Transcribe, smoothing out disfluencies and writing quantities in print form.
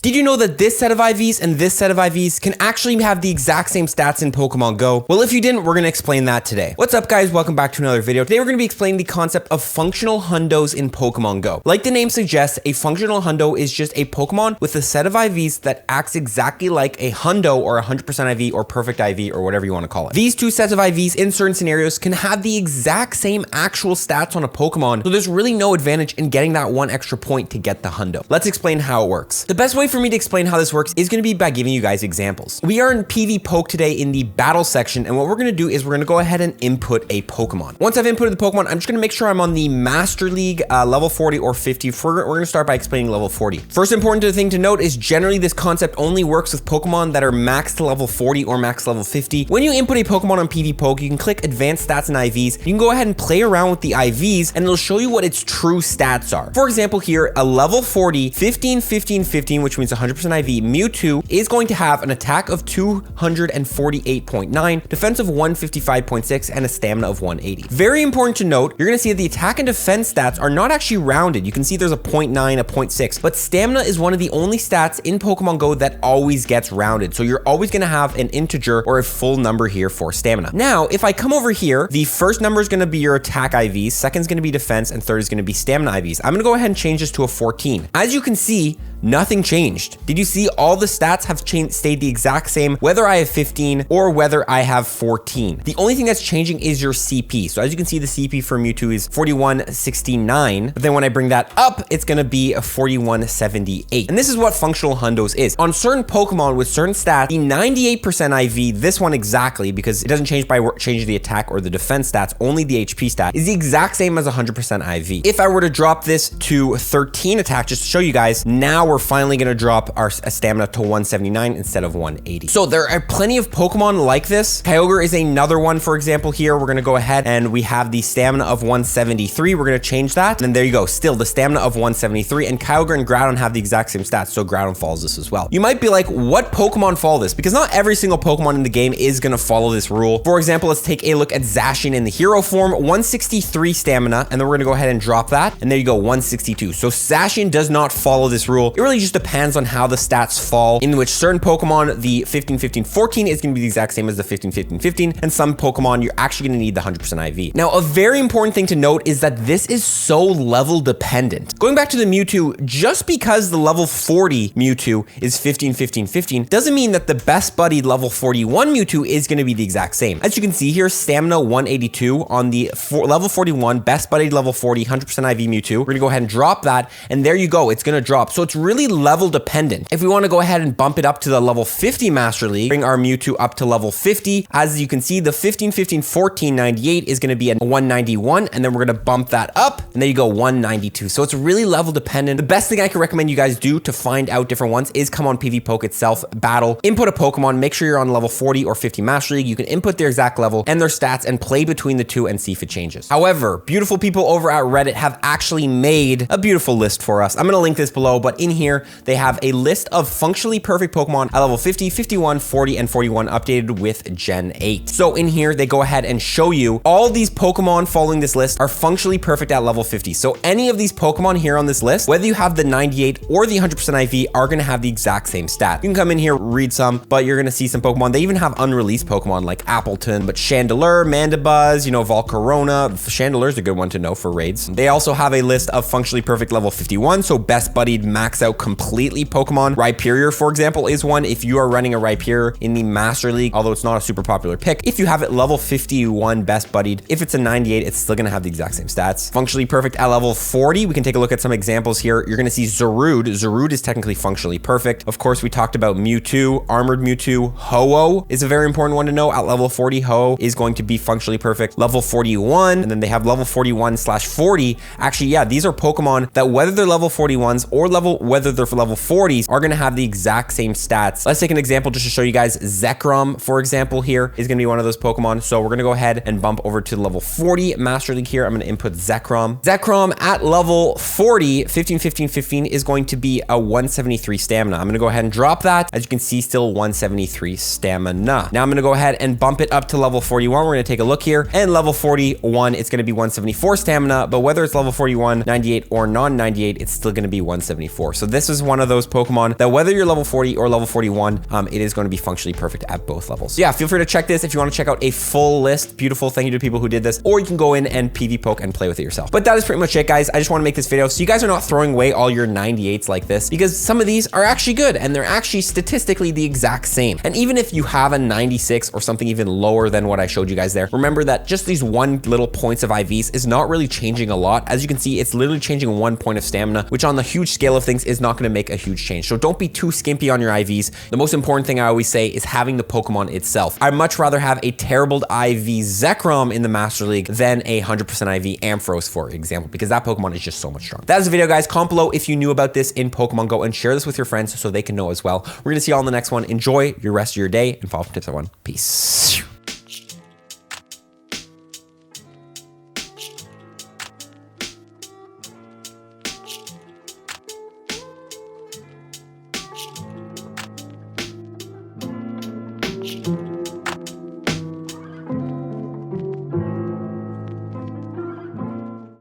Did you know that this set of IVs and this set of IVs can actually have the exact same stats in Pokemon Go? Well, if you didn't, we're going to explain that today. What's up, guys? Welcome back to another video. Today, we're going to be explaining the concept of functional Hundos in Pokemon Go. Like the name suggests, a functional Hundo is just a Pokemon with a set of IVs that acts exactly like a Hundo or 100% IV or perfect IV or whatever you want to call it. These two sets of IVs in certain scenarios can have the exact same actual stats on a Pokemon, so there's really no advantage in getting that one extra point to get the Hundo. Let's explain how it works. The best way for me to explain how this works is going to be by giving you guys examples. We are in PV Poke today in the battle section, and what we're going to do is we're going to go ahead and input a Pokemon. Once I've inputted the Pokemon, I'm just going to make sure I'm on the Master League level 40 or 50. We're going to start by explaining level 40. First important thing to note is generally this concept only works with Pokemon that are max to level 40 or max level 50. When you input a Pokemon on PV Poke, you can click Advanced Stats and IVs. You can go ahead and play around with the IVs, and it'll show you what its true stats are. For example, here, a level 40, 15, 15, 15, which means 100% IV, Mewtwo is going to have an attack of 248.9, defense of 155.6, and a stamina of 180. Very important to note, you're going to see that the attack and defense stats are not actually rounded. You can see there's a 0.9, a 0.6, but stamina is one of the only stats in Pokemon Go that always gets rounded. So you're always going to have an integer or a full number here for stamina. Now, if I come over here, the first number is going to be your attack IVs, second is going to be defense, and third is going to be stamina IVs. I'm going to go ahead and change this to a 14. As you can see, nothing changed. Did you see all the stats have stayed the exact same, whether I have 15 or whether I have 14. The only thing that's changing is your CP. So as you can see, the CP for Mewtwo is 4169, but then when I bring that up, it's going to be a 4178. And this is what functional Hundos is. On certain Pokemon with certain stats, the 98% IV, this one exactly, because it doesn't change by changing the attack or the defense stats, only the HP stat, is the exact same as 100% IV. If I were to drop this to 13 attack, just to show you guys, now we're finally going to drop our stamina to 179 instead of 180. So there are plenty of Pokemon like this. Kyogre is another one, for example, here. We're going to go ahead and we have the stamina of 173. We're going to change that. And there you go. Still the stamina of 173, and Kyogre and Groudon have the exact same stats. So Groudon follows this as well. You might be like, what Pokemon follow this? Because not every single Pokemon in the game is going to follow this rule. For example, let's take a look at Zacian in the hero form, 163 stamina. And then we're going to go ahead and drop that. And there you go, 162. So Zacian does not follow this rule. It really just depends on how the stats fall, in which certain Pokemon, the 15, 15, 14 is going to be the exact same as the 15, 15, 15, and some Pokemon, you're actually going to need the 100% IV. Now, a very important thing to note is that this is so level dependent. Going back to the Mewtwo, just because the level 40 Mewtwo is 15, 15, 15, doesn't mean that the best buddy level 41 Mewtwo is going to be the exact same. As you can see here, stamina 182 on the level 41, best buddy level 40, 100% IV Mewtwo. We're going to go ahead and drop that, and there you go, it's going to drop. So it's really level dependent. If we want to go ahead and bump it up to the level 50 Master League, bring our Mewtwo up to level 50, as you can see, the 15, 15, 14, 98 is going to be a 191, and then we're going to bump that up, and there you go, 192. So it's really level dependent. The best thing I can recommend you guys do to find out different ones is come on PV Poke itself, battle, input a Pokemon, make sure you're on level 40 or 50 Master League. You can input their exact level and their stats and play between the two and see if it changes. However, beautiful people over at Reddit have actually made a beautiful list for us. I'm going to link this below, but in here, they have a list of functionally perfect Pokemon at level 50, 51, 40, and 41 updated with Gen 8. So in here, they go ahead and show you all these Pokemon following this list are functionally perfect at level 50. So any of these Pokemon here on this list, whether you have the 98 or the 100% IV, are going to have the exact same stat. You can come in here, read some, but you're going to see some Pokemon. They even have unreleased Pokemon like Appleton, but Chandelure, Mandibuzz, you know, Volcarona. Chandelure is a good one to know for raids. They also have a list of functionally perfect level 51. So best buddied, max out completely Pokemon. Rhyperior, for example, is one. If you are running a Rhyperior in the Master League, although it's not a super popular pick, if you have it level 51 best buddied, if it's a 98, it's still going to have the exact same stats. Functionally perfect at level 40. We can take a look at some examples here. You're going to see Zarude. Zarude is technically functionally perfect. Of course, we talked about Mewtwo, Armored Mewtwo. Ho-Oh is a very important one to know. At level 40, Ho-Oh is going to be functionally perfect. Level 41, and then they have level 41/40. Actually, yeah, these are Pokemon that whether they're level 41s or whether they're for level 40s are going to have the exact same stats. Let's take an example just to show you guys. Zekrom, for example, here is going to be one of those Pokemon. So we're going to go ahead and bump over to level 40 Master League here. I'm going to input Zekrom. Zekrom at level 40, 15, 15, 15 is going to be a 173 stamina. I'm going to go ahead and drop that. As you can see, still 173 stamina. Now I'm going to go ahead and bump it up to level 41. We're going to take a look here, and level 41, it's going to be 174 stamina, but whether it's level 41, 98 or non-98, it's still going to be 174. So this is one of those Pokemon that whether you're level 40 or level 41, it is going to be functionally perfect at both levels. So yeah, feel free to check this if you want to check out a full list. Beautiful. Thank you to people who did this, or you can go in and PV poke and play with it yourself. But that is pretty much it, guys. I just want to make this video so you guys are not throwing away all your 98s like this, because some of these are actually good and they're actually statistically the exact same. And even if you have a 96 or something even lower than what I showed you guys there, remember that just these one little points of IVs is not really changing a lot. As you can see, it's literally changing 1 point of stamina, which on the huge scale of things is not going to make a huge change. So don't be too skimpy on your IVs. The most important thing I always say is having the Pokemon itself. I'd much rather have a terrible IV Zekrom in the Master League than a 100% IV Ampharos, for example, because that Pokemon is just so much stronger. That is the video, guys. Comment below if you knew about this in Pokemon Go and share this with your friends so they can know as well. We're going to see you all in the next one. Enjoy your rest of your day and follow for tips, everyone. Peace. You